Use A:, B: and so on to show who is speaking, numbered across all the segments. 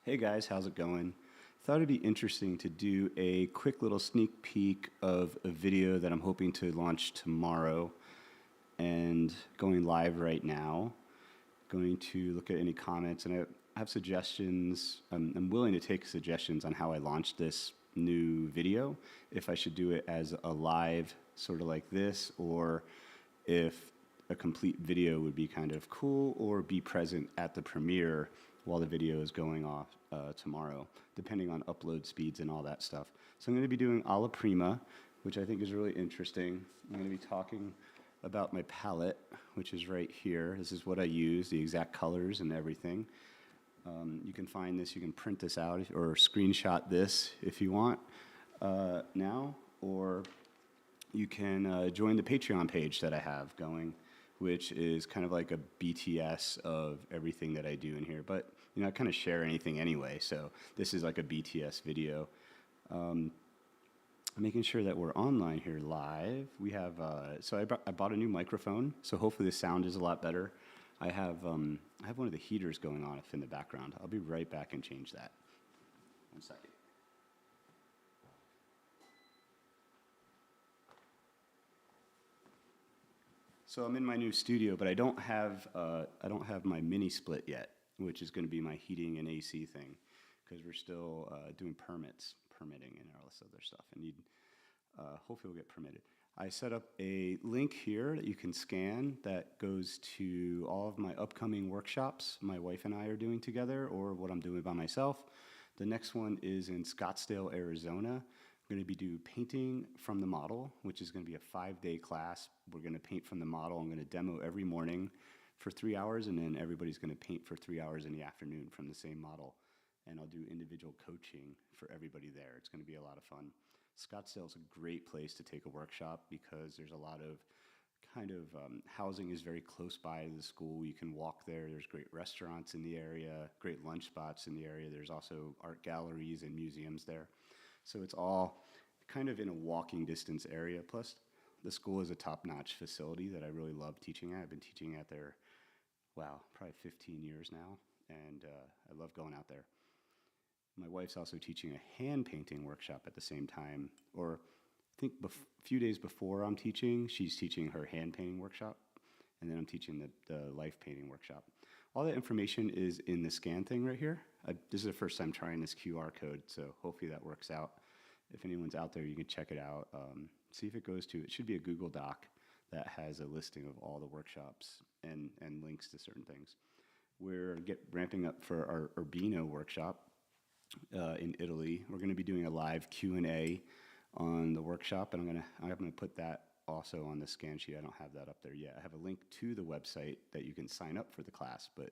A: Hey guys, how's it going? Thought it'd be interesting to do a quick little sneak peek of a video that I'm hoping to launch tomorrow and going live right now. Going to look at any comments and I have suggestions. I'm willing to take suggestions on how I launch this new video. If I should do it as a live, sort of like this, or if a complete video would be kind of cool, or be present at the premiere while the video is going off tomorrow, depending on upload speeds and all that stuff. So I'm going to be doing alla prima, which I think is really interesting. I'm going to be talking about my palette, which is right here. This is what I use, the exact colors and everything. You can find this, you can print this out or screenshot this if you want now, or you can join the Patreon page that I have going, which is kind of like a BTS of everything that I do in here. But, you know, I kind of share anything anyway, so this is like a BTS video. Making sure that we're online here live. We have, so I bought a new microphone, so hopefully the sound is a lot better. I have one of the heaters going on in the background. I'll be right back and change that. 1 second. So I'm in my new studio, but I don't have my mini split yet, which is going to be my heating and AC thing, because we're still doing permitting, and all this other stuff, and hopefully we'll get permitted. I set up a link here that you can scan that goes to all of my upcoming workshops my wife and I are doing together, or what I'm doing by myself. The next one is in Scottsdale, Arizona. I'm going to be doing painting from the model, which is going to be a 5-day class. We're going to paint from the model. I'm going to demo every morning for 3 hours, and then everybody's going to paint for 3 hours in the afternoon from the same model. And I'll do individual coaching for everybody there. It's going to be a lot of fun. Scottsdale is a great place to take a workshop because there's a lot of housing is very close by to the school. You can walk there. There's great restaurants in the area, great lunch spots in the area. There's also art galleries and museums there. So it's all kind of in a walking distance area. Plus, the school is a top-notch facility that I really love teaching at. I've been teaching at there, wow, probably 15 years now, and I love going out there. My wife's also teaching a hand painting workshop at the same time, or I think a few days before I'm teaching, she's teaching her hand painting workshop, and then I'm teaching the life painting workshop. All that information is in the scan thing right here. This is the first time trying this QR code, so hopefully that works out. If anyone's out there, you can check it out. See if it goes to, it should be a Google Doc that has a listing of all the workshops and links to certain things. We're ramping up for our Urbino workshop in Italy. We're going to be doing a live Q&A on the workshop, and I'm going to put that also on the scan sheet. I don't have that up there yet. I have a link to the website that you can sign up for the class, but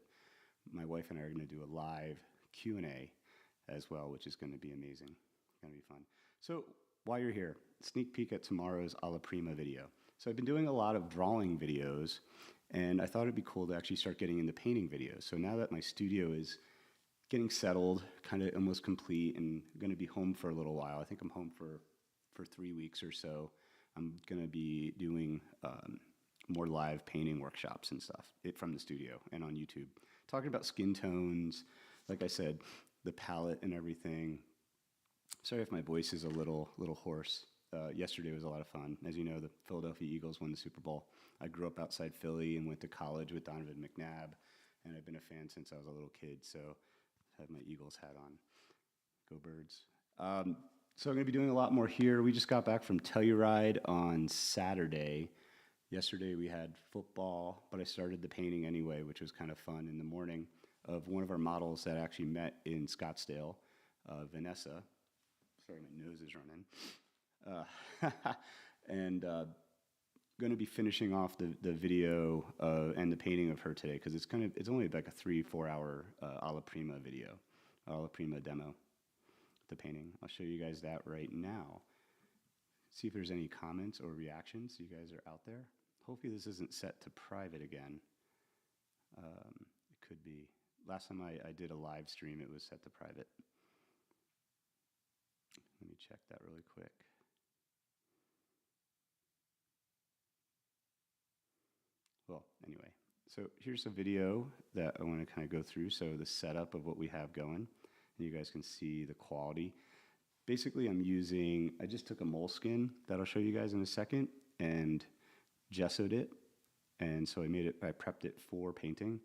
A: my wife and I are going to do a live Q&A as well, which is going to be amazing. It's going to be fun. So while you're here, sneak peek at tomorrow's alla prima video. So I've been doing a lot of drawing videos, and I thought it'd be cool to actually start getting into painting videos. So now that my studio is getting settled, kind of almost complete, and going to be home for a little while. I think I'm home for 3 weeks or so. I'm going to be doing more live painting workshops and stuff from the studio and on YouTube. Talking about skin tones, like I said, the palette and everything. Sorry if my voice is a little hoarse. Yesterday was a lot of fun. As you know, the Philadelphia Eagles won the Super Bowl. I grew up outside Philly and went to college with Donovan McNabb, and I've been a fan since I was a little kid, so I have my Eagles hat on. Go Birds. So I'm going to be doing a lot more here. We just got back from Telluride on Saturday. Yesterday we had football, but I started the painting anyway, which was kind of fun in the morning, of one of our models that actually met in Scottsdale, Vanessa. Sorry, my nose is running. And going to be finishing off the video and the painting of her today, because it's only like a 3-4 hour alla prima video, alla prima demo. The painting. I'll show you guys that right now. See if there's any comments or reactions. You guys are out there. Hopefully this isn't set to private again. It could be. Last time I did a live stream, it was set to private. Let me check that really quick. Well, anyway, so here's a video that I want to kind of go through. So the setup of what we have going. You guys can see the quality. Basically, I just took a moleskin that I'll show you guys in a second and gessoed it. And so I prepped it for painting.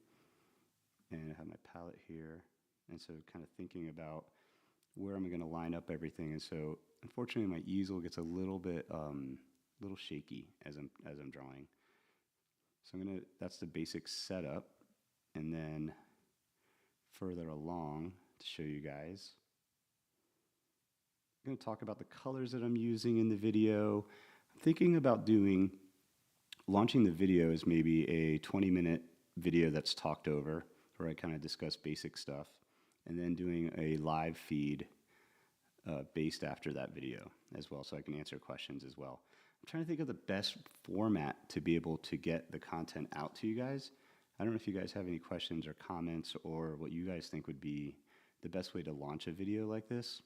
A: And I have my palette here. And so kind of thinking about where am I going to line up everything. And so unfortunately my easel gets a little shaky as I'm drawing. So that's the basic setup. And then further along to show you guys, I'm going to talk about the colors that I'm using in the video. I'm thinking about launching the video as maybe a 20-minute video that's talked over, where I kind of discuss basic stuff, and then doing a live feed based after that video as well, so I can answer questions as well. I'm trying to think of the best format to be able to get the content out to you guys. I don't know if you guys have any questions or comments or what you guys think would be the best way to launch a video like this.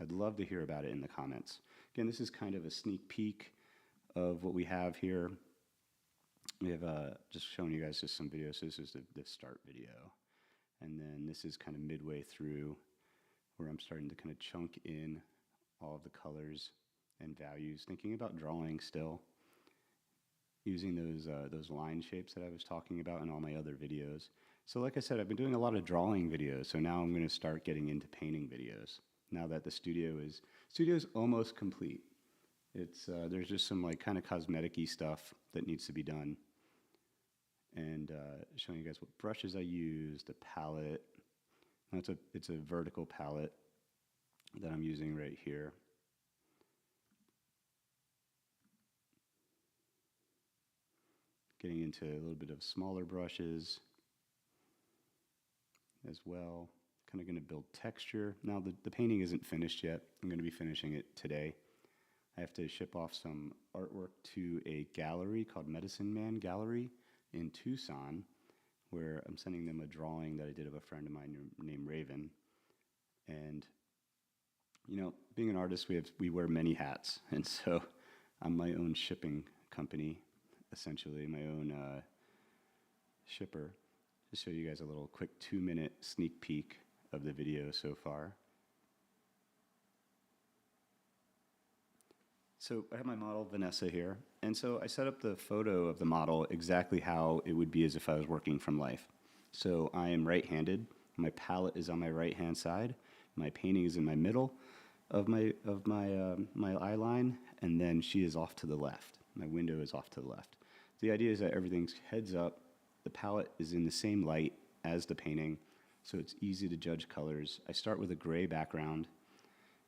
A: I'd love to hear about it in the comments. Again, this is kind of a sneak peek of what we have here. We have just showing you guys just some videos. So this is the start video. And then this is kind of midway through where I'm starting to kind of chunk in all of the colors and values, thinking about drawing still, using those line shapes that I was talking about in all my other videos. So like I said, I've been doing a lot of drawing videos, so now I'm going to start getting into painting videos. Now that the studio is almost complete. There's just some like kind of cosmetic-y stuff that needs to be done. And showing you guys what brushes I use, the palette. Now it's a vertical palette that I'm using right here. Getting into a little bit of smaller brushes as well. Kind of going to build texture. Now the painting isn't finished yet. I'm going to be finishing it today. I have to ship off some artwork to a gallery called Medicine Man Gallery in Tucson, where I'm sending them a drawing that I did of a friend of mine named Raven. And, you know, being an artist, we wear many hats. And so I'm my own shipping company, essentially, my own shipper. Just show you guys a little quick 2-minute sneak peek of the video so far. So I have my model, Vanessa, here. And so I set up the photo of the model exactly how it would be as if I was working from life. So I am right-handed. My palette is on my right-hand side. My painting is in my middle of my eye line, and then she is off to the left. My window is off to the left. The idea is that everything's heads up. The palette is in the same light as the painting, so it's easy to judge colors. I start with a gray background,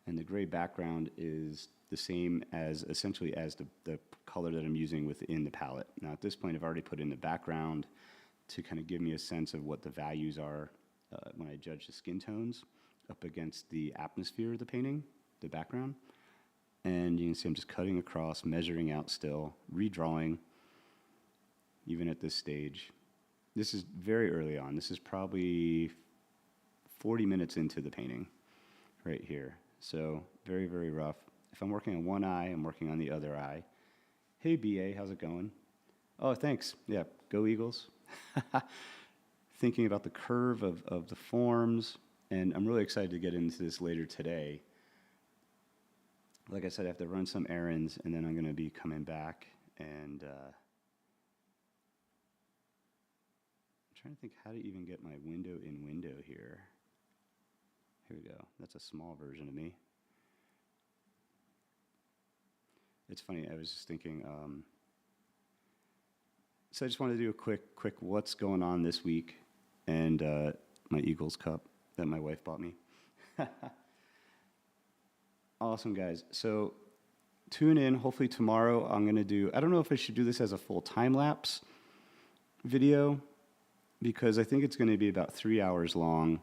A: and the gray background is the same as essentially as the color that I'm using within the palette. Now at this point I've already put in the background to kind of give me a sense of what the values are when I judge the skin tones up against the atmosphere of the painting, the background. And you can see I'm just cutting across, measuring out still, redrawing, even at this stage. This is very early on. This is probably 40 minutes into the painting right here. So very, very rough. If I'm working on one eye, I'm working on the other eye. Hey, BA, how's it going? Oh, thanks. Yeah, go Eagles. Thinking about the curve of the forms, and I'm really excited to get into this later today. Like I said, I have to run some errands, and then I'm going to be coming back, and I'm trying to think how to even get my window in window here. Here we go. That's a small version of me. It's funny, I was just thinking, so I just wanted to do a quick what's going on this week, and my Eagles cup that my wife bought me. Awesome, guys. So tune in. Hopefully tomorrow I'm going to do, I don't know if I should do this as a full time-lapse video, because I think it's going to be about 3 hours long,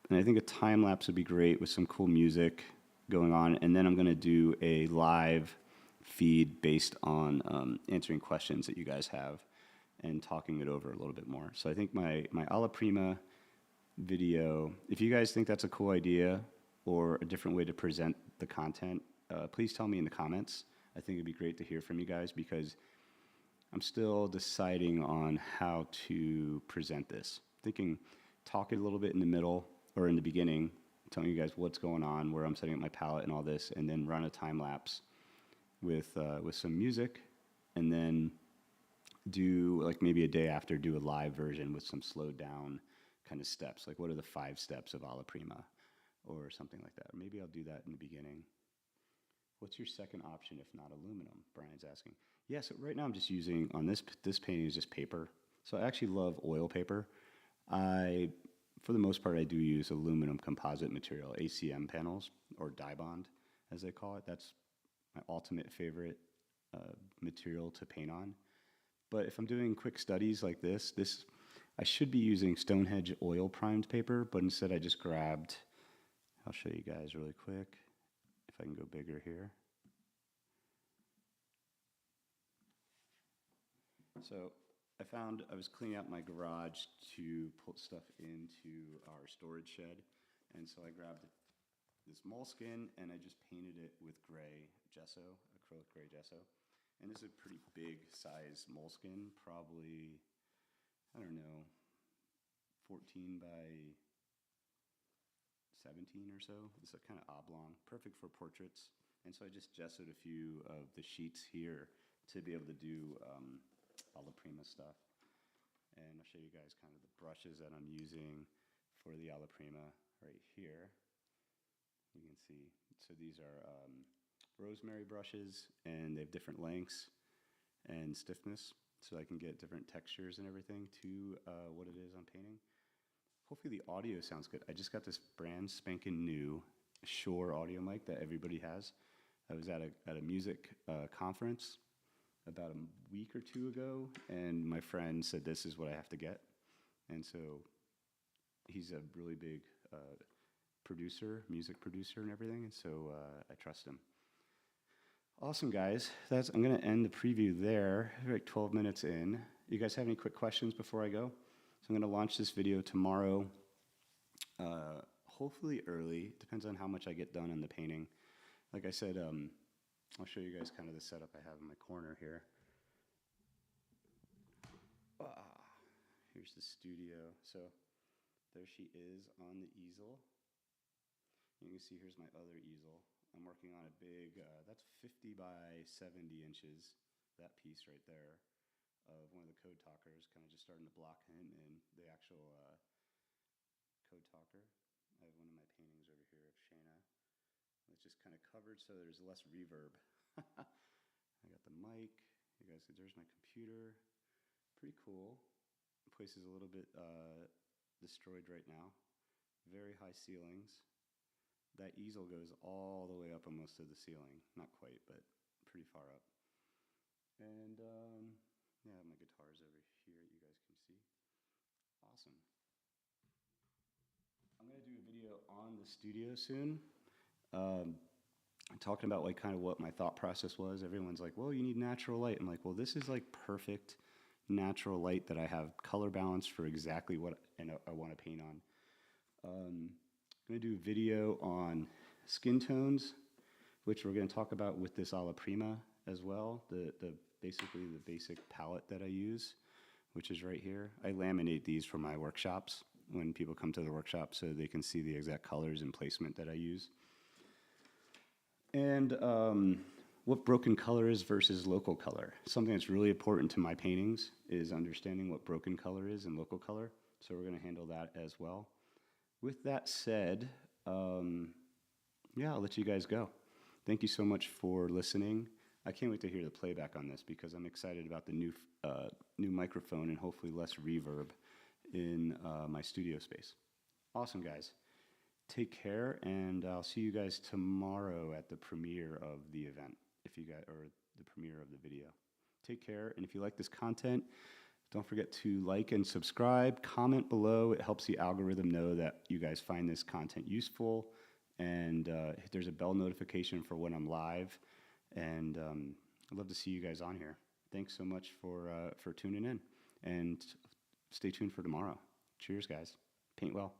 A: and I think a time-lapse would be great with some cool music going on, and then I'm going to do a live feed based on answering questions that you guys have and talking it over a little bit more. So I think my Alla Prima video, if you guys think that's a cool idea or a different way to present the content, please tell me in the comments. I think it'd be great to hear from you guys, because I'm still deciding on how to present this. Thinking talk it a little bit in the middle or in the beginning, telling you guys what's going on, where I'm setting up my palette and all this, and then run a time lapse with some music, and then do like maybe a day after do a live version with some slowed down kind of steps, like what are the 5 steps of alla prima or something like that. Or maybe I'll do that in the beginning. What's your second option if not aluminum? Brian's asking. Yeah, so right now I'm just using, on this painting is just paper. So I actually love oil paper. For the most part, I do use aluminum composite material, ACM panels, or dye bond, as they call it. That's my ultimate favorite material to paint on. But if I'm doing quick studies like this, I should be using Stonehenge oil primed paper, but instead I just grabbed, I'll show you guys really quick, if I can go bigger here. So I was cleaning out my garage to put stuff into our storage shed, and so I grabbed this moleskin and I just painted it with gray gesso, acrylic gray gesso. And this is a pretty big size moleskin, probably, I don't know, 14 by 17 or so. It's a kind of oblong, perfect for portraits. And so I just gessoed a few of the sheets here to be able to do alla prima stuff. And I'll show you guys kind of the brushes that I'm using for the alla prima right here. You can see, so these are rosemary brushes, and they have different lengths and stiffness, so I can get different textures and everything to what it is I'm painting. Hopefully the audio sounds good. I just got this brand spanking new Shure audio mic that everybody has. I was at a music conference about a week or 2 ago, and my friend said this is what I have to get. And so he's a really big producer, music producer and everything, and so I trust him. Awesome, guys. I'm going to end the preview there. We're like 12 minutes in. You guys have any quick questions before I go? So I'm going to launch this video tomorrow, hopefully early. Depends on how much I get done on the painting. Like I said, I'll show you guys kind of the setup I have in my corner here. Here's the studio. So there she is on the easel. You can see here's my other easel. I'm working on a big, that's 50 by 70 inches, that piece right there, of one of the code talkers, kind of just starting to block him in the actual code talker. I have one of my paintings over here of Shana. It's just kind of covered so there's less reverb. I got the mic. You guys, there's my computer. Pretty cool. The place is a little bit destroyed right now. Very high ceilings. That easel goes all the way up almost to the ceiling. Not quite, but pretty far up. And yeah, my guitar's over here, you guys can see. Awesome. I'm going to do a video on the studio soon. Talking about like kind of what my thought process was. Everyone's like, well, you need natural light. I'm like, well, this is like perfect natural light that I have color balance for exactly what I want to paint on. I'm going to do a video on skin tones, which we're going to talk about with this alla prima as well. Basically the basic palette that I use, which is right here. I laminate these for my workshops when people come to the workshop so they can see the exact colors and placement that I use. And what broken color is versus local color. Something that's really important to my paintings is understanding what broken color is and local color. So we're going to handle that as well. With that said, yeah, I'll let you guys go. Thank you so much for listening. I can't wait to hear the playback on this because I'm excited about the new microphone and hopefully less reverb in my studio space. Awesome, guys. Take care, and I'll see you guys tomorrow at the premiere of the event, or the premiere of the video. Take care, and if you like this content, don't forget to like and subscribe, comment below. It helps the algorithm know that you guys find this content useful, and there's a bell notification for when I'm live, and I'd love to see you guys on here. Thanks so much for tuning in, and stay tuned for tomorrow. Cheers, guys. Paint well.